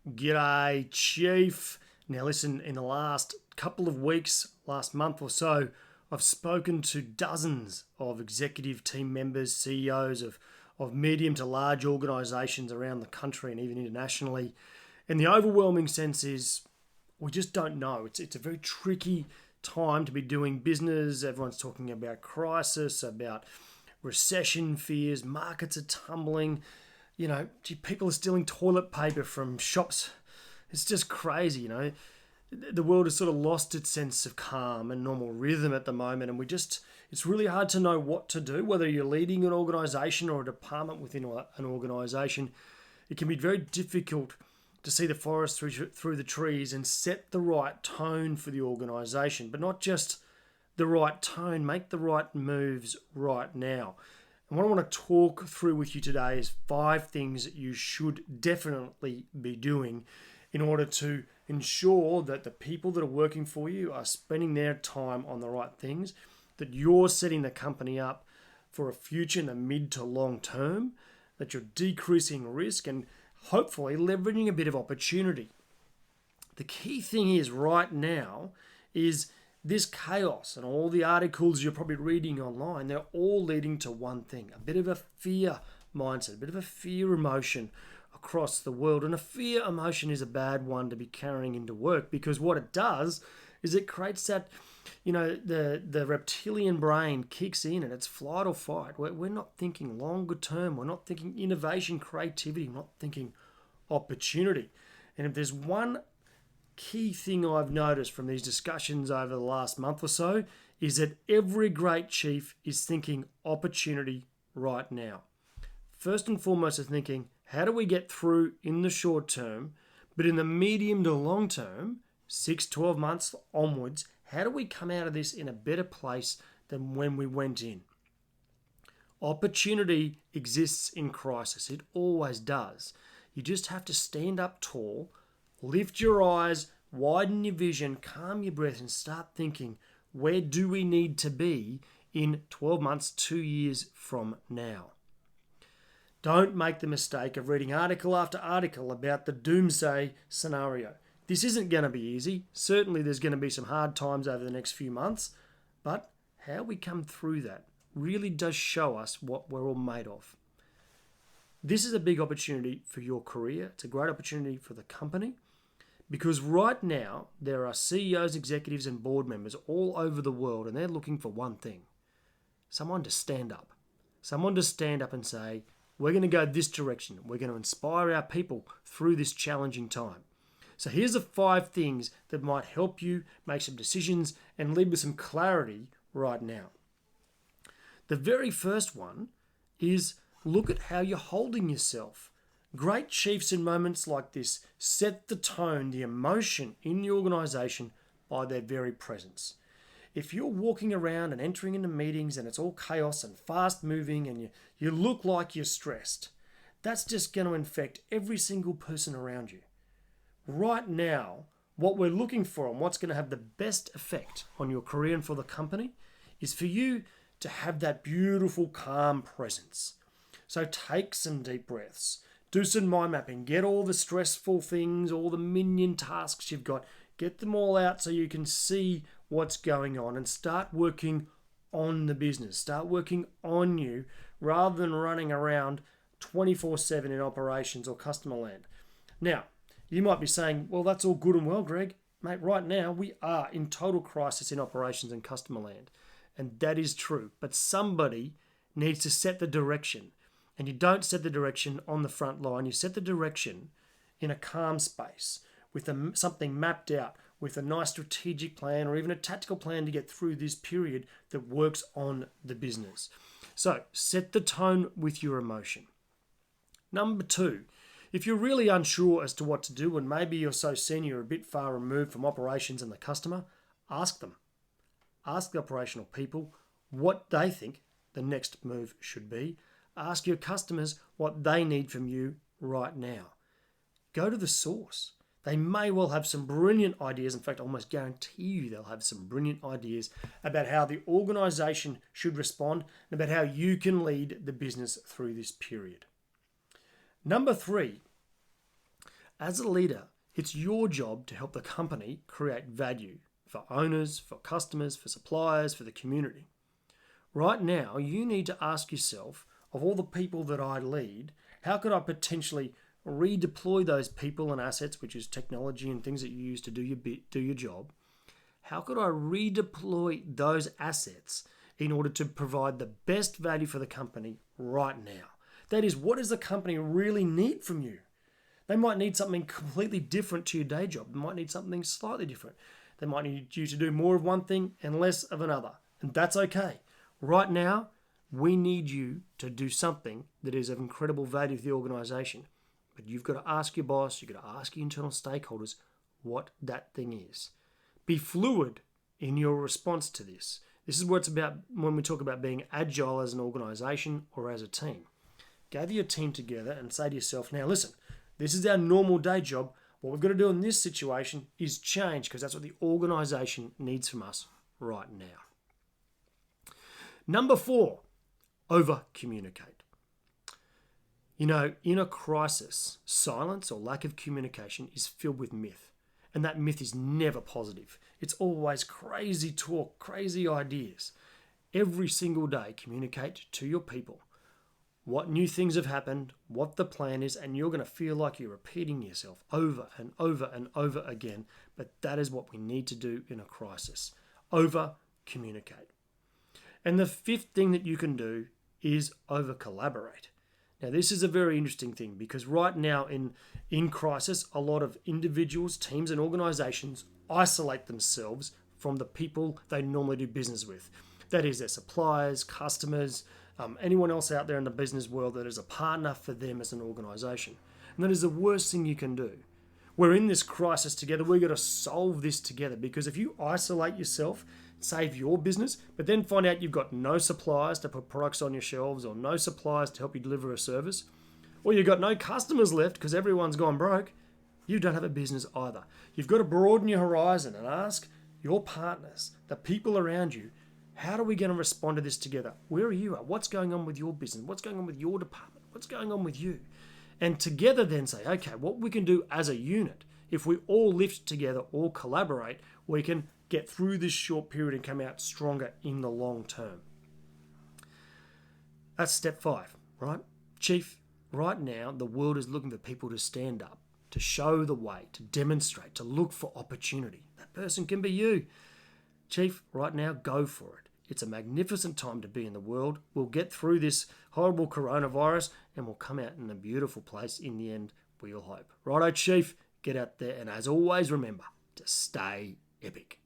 G'day, Chief. Now listen, in the last couple of weeks, last month or so, I've spoken to dozens of executive team members, CEOs of medium to large organisations around the country and even internationally. And the overwhelming sense is we just don't know. It's a very tricky time to be doing business. Everyone's talking about crisis, about recession fears, markets are tumbling. People are stealing toilet paper from shops. It's just crazy, The world has sort of lost its sense of calm and normal rhythm at the moment, and it's really hard to know what to do, whether you're leading an organisation or a department within an organisation. It can be very difficult to see the forest through the trees and set the right tone for the organisation, but not just the right tone, make the right moves right now. And what I want to talk through with you today is 5 things that you should definitely be doing in order to ensure that the people that are working for you are spending their time on the right things, that you're setting the company up for a future in the mid to long term, that you're decreasing risk and hopefully leveraging a bit of opportunity. The key thing is right now is this chaos and all the articles you're probably reading online, they're all leading to one thing, a bit of a fear mindset, a bit of a fear emotion across the world. And a fear emotion is a bad one to be carrying into work, because what it does is it creates that, the reptilian brain kicks in and it's flight or fight. We're not thinking longer term. We're not thinking innovation, creativity. We're not thinking opportunity. And if there's one key thing I've noticed from these discussions over the last month or so is that every great chief is thinking opportunity right now. First and foremost, is thinking, how do we get through in the short term, but in the medium to long term, 6, 12 months onwards, how do we come out of this in a better place than when we went in? Opportunity exists in crisis. It always does. You just have to stand up tall, lift your eyes, widen your vision, calm your breath, and start thinking, where do we need to be in 12 months, 2 years from now? Don't make the mistake of reading article after article about the doomsday scenario. This isn't going to be easy. Certainly there's going to be some hard times over the next few months, but how we come through that really does show us what we're all made of. This is a big opportunity for your career. It's a great opportunity for the company, because right now there are CEOs, executives and board members all over the world, and they're looking for one thing: someone to stand up. Someone to stand up and say, we're going to go this direction. We're going to inspire our people through this challenging time. So here's the 5 things that might help you make some decisions and lead with some clarity right now. The very first one is look at how you're holding yourself. Great chiefs in moments like this set the tone, the emotion in the organisation by their very presence. If you're walking around and entering into meetings and it's all chaos and fast moving and you look like you're stressed, that's just going to infect every single person around you. Right now, what we're looking for and what's going to have the best effect on your career and for the company is for you to have that beautiful, calm presence. So take some deep breaths. Do some mind mapping. Get all the stressful things, all the minion tasks you've got. Get them all out so you can see what's going on and start working on the business. Start working on you rather than running around 24/7 in operations or customer land. Now, you might be saying, well, that's all good and well, Greg. Mate, right now we are in total crisis in operations and customer land. And that is true. But somebody needs to set the direction. And you don't set the direction on the front line. You set the direction in a calm space with something mapped out, with a nice strategic plan or even a tactical plan to get through this period that works on the business. So set the tone with your emotion. Number 2, if you're really unsure as to what to do and maybe you're so senior, a bit far removed from operations and the customer, ask them. Ask the operational people what they think the next move should be. Ask your customers what they need from you right now. Go to the source. They may well have some brilliant ideas. In fact, I almost guarantee you they'll have some brilliant ideas about how the organisation should respond and about how you can lead the business through this period. Number 3, As a leader, it's your job to help the company create value for owners, for customers, for suppliers, for the community. Right now, you need to ask yourself, of all the people that I lead, how could I potentially redeploy those people and assets, which is technology and things that you use to do your job? How could I redeploy those assets in order to provide the best value for the company right now? That is, what does the company really need from you? They might need something completely different to your day job. They might need something slightly different. They might need you to do more of one thing and less of another. And that's okay. Right now, we need you to do something that is of incredible value to the organization. But you've got to ask your boss, you've got to ask your internal stakeholders what that thing is. Be fluid in your response to this. This is what it's about when we talk about being agile as an organization or as a team. Gather your team together and say to yourself, now listen, this is our normal day job. What we've got to do in this situation is change, because that's what the organization needs from us right now. Number 4, over-communicate. You know, in a crisis, silence or lack of communication is filled with myth. And that myth is never positive. It's always crazy talk, crazy ideas. Every single day, communicate to your people what new things have happened, what the plan is, and you're going to feel like you're repeating yourself over and over and over again. But that is what we need to do in a crisis. Over-communicate. And the 5th thing that you can do is over-collaborate. Now, this is a very interesting thing, because right now in crisis, a lot of individuals, teams, and organizations isolate themselves from the people they normally do business with. That is their suppliers, customers, anyone else out there in the business world that is a partner for them as an organization. And that is the worst thing you can do. We're in this crisis together. We've got to solve this together, because if you isolate yourself, save your business, but then find out you've got no suppliers to put products on your shelves, or no suppliers to help you deliver a service, or you've got no customers left because everyone's gone broke, you don't have a business either. You've got to broaden your horizon and ask your partners, the people around you, how are we going to respond to this together? Where are you at? What's going on with your business? What's going on with your department? What's going on with you? And together then say, okay, what we can do as a unit, if we all lift together, all collaborate, we can get through this short period and come out stronger in the long term. That's step 5, right? Chief, right now the world is looking for people to stand up, to show the way, to demonstrate, to look for opportunity. That person can be you. Chief, right now, go for it. It's a magnificent time to be in the world. We'll get through this horrible coronavirus and we'll come out in a beautiful place in the end, we all hope. Righto, Chief, get out there, and as always, remember to stay epic.